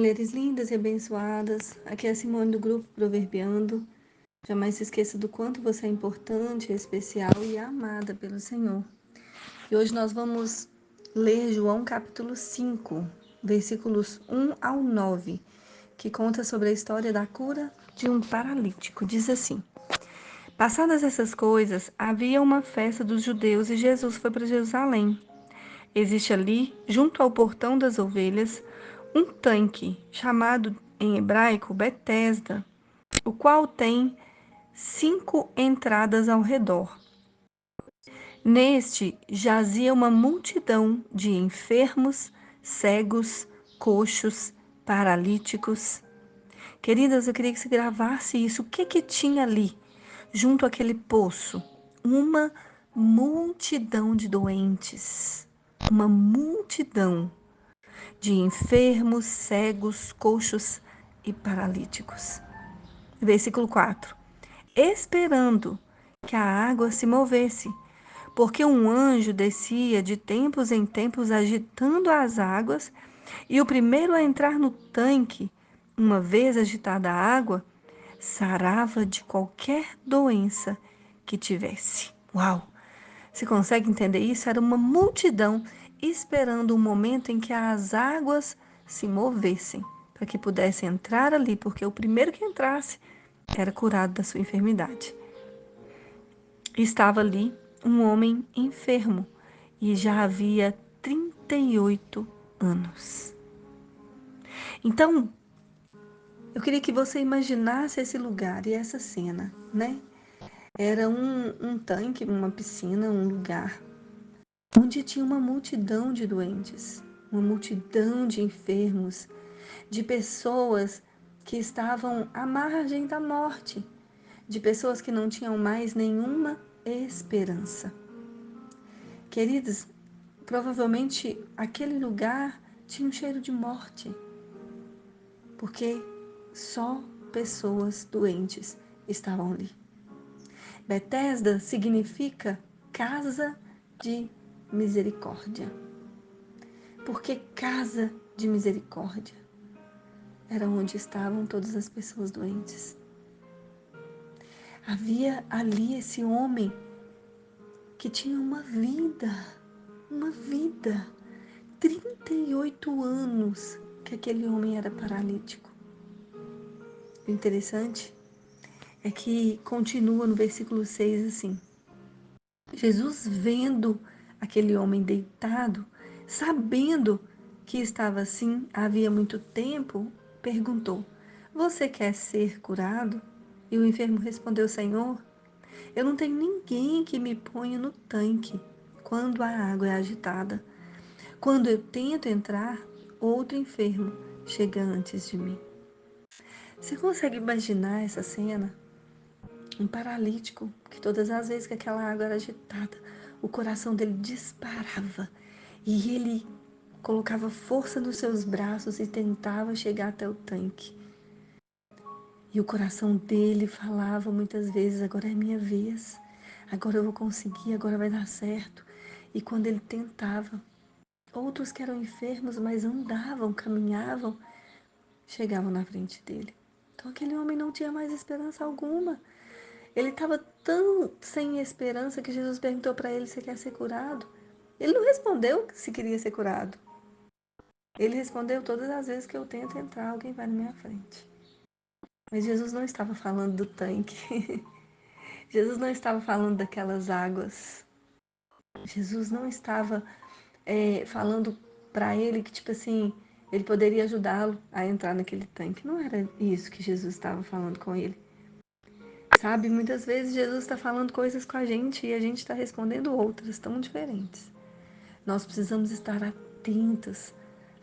mulheres lindas e abençoadas. Aqui é a Simone do Grupo Proverbiando. Jamais se esqueça do quanto você é importante, especial e amada pelo Senhor. E hoje nós vamos ler João capítulo 5, versículos 1 ao 9, que conta sobre a história da cura de um paralítico. Diz assim: Passadas essas coisas, havia uma festa dos judeus e Jesus foi para Jerusalém. Existe ali, junto ao portão das ovelhas, um tanque, chamado em hebraico Betesda, o qual tem 5 entradas ao redor. Neste jazia uma multidão de enfermos, cegos, coxos, paralíticos. Queridas, eu queria que você gravasse isso. O que tinha ali, junto àquele poço? Uma multidão de doentes. Uma multidão de enfermos, cegos, coxos e paralíticos. Versículo 4. Esperando que a água se movesse, porque um anjo descia de tempos em tempos agitando as águas, e o primeiro a entrar no tanque, uma vez agitada a água, sarava de qualquer doença que tivesse. Uau! Você consegue entender isso? Era uma multidão esperando o momento em que as águas se movessem, para que pudesse entrar ali, porque o primeiro que entrasse era curado da sua enfermidade. Estava ali um homem enfermo e já havia 38 anos. Então, eu queria que você imaginasse esse lugar e essa cena, né? Era um tanque, uma piscina, um lugar onde tinha uma multidão de doentes, uma multidão de enfermos, de pessoas que estavam à margem da morte, de pessoas que não tinham mais nenhuma esperança. Queridos, provavelmente aquele lugar tinha um cheiro de morte, porque só pessoas doentes estavam ali. Betesda significa casa de misericórdia. Porque casa de misericórdia era onde estavam todas as pessoas doentes. Havia ali esse homem que tinha uma vida, 38 anos que aquele homem era paralítico. O interessante é que continua no versículo 6 assim: Jesus, vendo aquele homem deitado, sabendo que estava assim havia muito tempo, perguntou: Você quer ser curado? E o enfermo respondeu: Senhor, eu não tenho ninguém que me ponha no tanque quando a água é agitada. Quando eu tento entrar, outro enfermo chega antes de mim. Você consegue imaginar essa cena? Um paralítico, que todas as vezes que aquela água era agitada, o coração dele disparava e ele colocava força nos seus braços e tentava chegar até o tanque. E o coração dele falava muitas vezes: agora é minha vez, agora eu vou conseguir, agora vai dar certo. E quando ele tentava, outros que eram enfermos, mas andavam, caminhavam, chegavam na frente dele. Então aquele homem não tinha mais esperança alguma. Ele estava tão sem esperança que Jesus perguntou para ele: Você quer ser curado? Ele não respondeu se queria ser curado. Ele respondeu: Todas as vezes que eu tento entrar, alguém vai na minha frente. Mas Jesus não estava falando do tanque. Jesus não estava falando daquelas águas. Jesus não estava falando para ele que, tipo assim, ele poderia ajudá-lo a entrar naquele tanque. Não era isso que Jesus estava falando com ele. Sabe, muitas vezes Jesus está falando coisas com a gente e a gente está respondendo outras tão diferentes. Nós precisamos estar atentas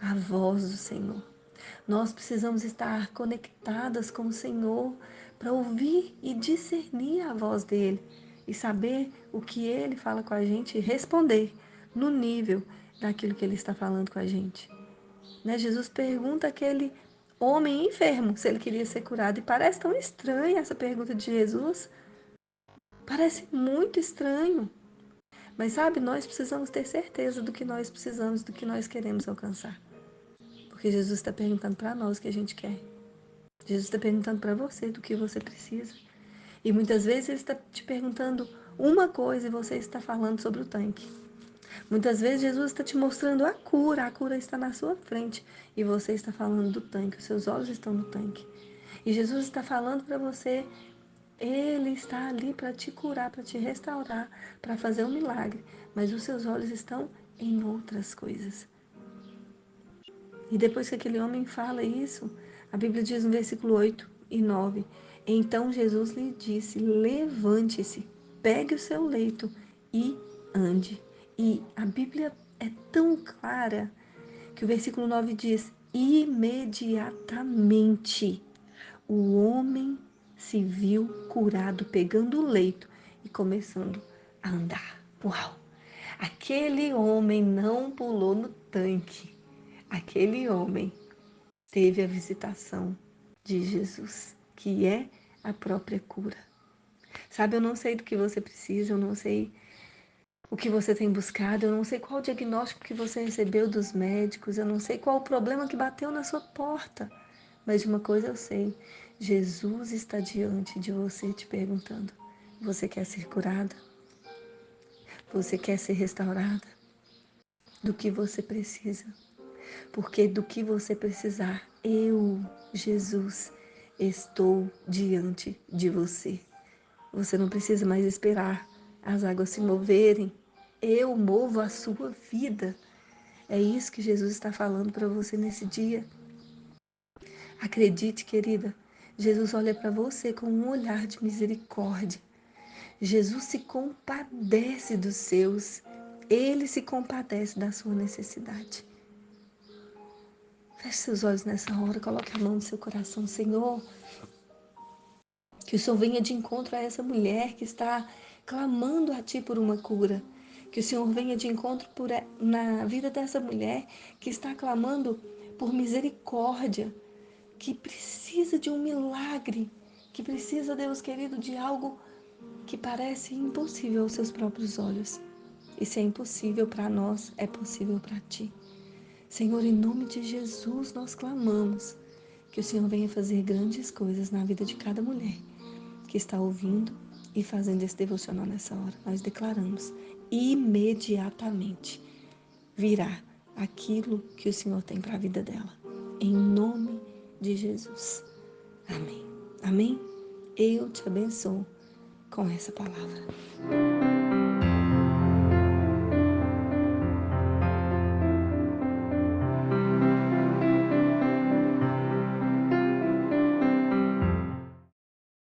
à voz do Senhor. Nós precisamos estar conectadas com o Senhor para ouvir e discernir a voz dele e saber o que ele fala com a gente e responder no nível daquilo que ele está falando com a gente. Né? Jesus pergunta àquele homem enfermo se ele queria ser curado e parece tão estranha essa pergunta de Jesus. Parece muito estranho. Mas sabe, nós precisamos ter certeza do que nós precisamos, do que nós queremos alcançar. Porque Jesus está perguntando para nós o que a gente quer. Jesus está perguntando para você do que você precisa. E muitas vezes Ele está te perguntando uma coisa e você está falando sobre o tanque. Muitas vezes Jesus está te mostrando a cura está na sua frente e você está falando do tanque, os seus olhos estão no tanque. E Jesus está falando para você, Ele está ali para te curar, para te restaurar, para fazer um milagre, mas os seus olhos estão em outras coisas. E depois que aquele homem fala isso, a Bíblia diz no versículo 8 e 9, então Jesus lhe disse, levante-se, pegue o seu leito e ande. E a Bíblia é tão clara que o versículo 9 diz, imediatamente o homem se viu curado, pegando o leito e começando a andar. Uau! Aquele homem não pulou no tanque. Aquele homem teve a visitação de Jesus, que é a própria cura. Sabe, eu não sei do que você precisa, eu não sei o que você tem buscado, eu não sei qual o diagnóstico que você recebeu dos médicos, eu não sei qual o problema que bateu na sua porta, mas de uma coisa eu sei, Jesus está diante de você te perguntando, você quer ser curada? Você quer ser restaurada? Do que você precisa? Porque do que você precisar, eu, Jesus, estou diante de você. Você não precisa mais esperar as águas se moverem. Eu movo a sua vida. É isso que Jesus está falando para você nesse dia. Acredite, querida, Jesus olha para você com um olhar de misericórdia. Jesus se compadece dos seus. Ele se compadece da sua necessidade. Feche seus olhos nessa hora, coloque a mão no seu coração, Senhor. Que o Senhor venha de encontro a essa mulher que está clamando a Ti por uma cura. Que o Senhor venha de encontro na vida dessa mulher que está clamando por misericórdia, que precisa de um milagre, que precisa, Deus querido, de algo que parece impossível aos seus próprios olhos. E se é impossível para nós, é possível para Ti. Senhor, em nome de Jesus, nós clamamos que o Senhor venha fazer grandes coisas na vida de cada mulher que está ouvindo e fazendo esse devocional nessa hora. Nós declaramos, imediatamente virá aquilo que o Senhor tem para a vida dela. Em nome de Jesus. Amém. Amém? Eu te abençoo com essa palavra.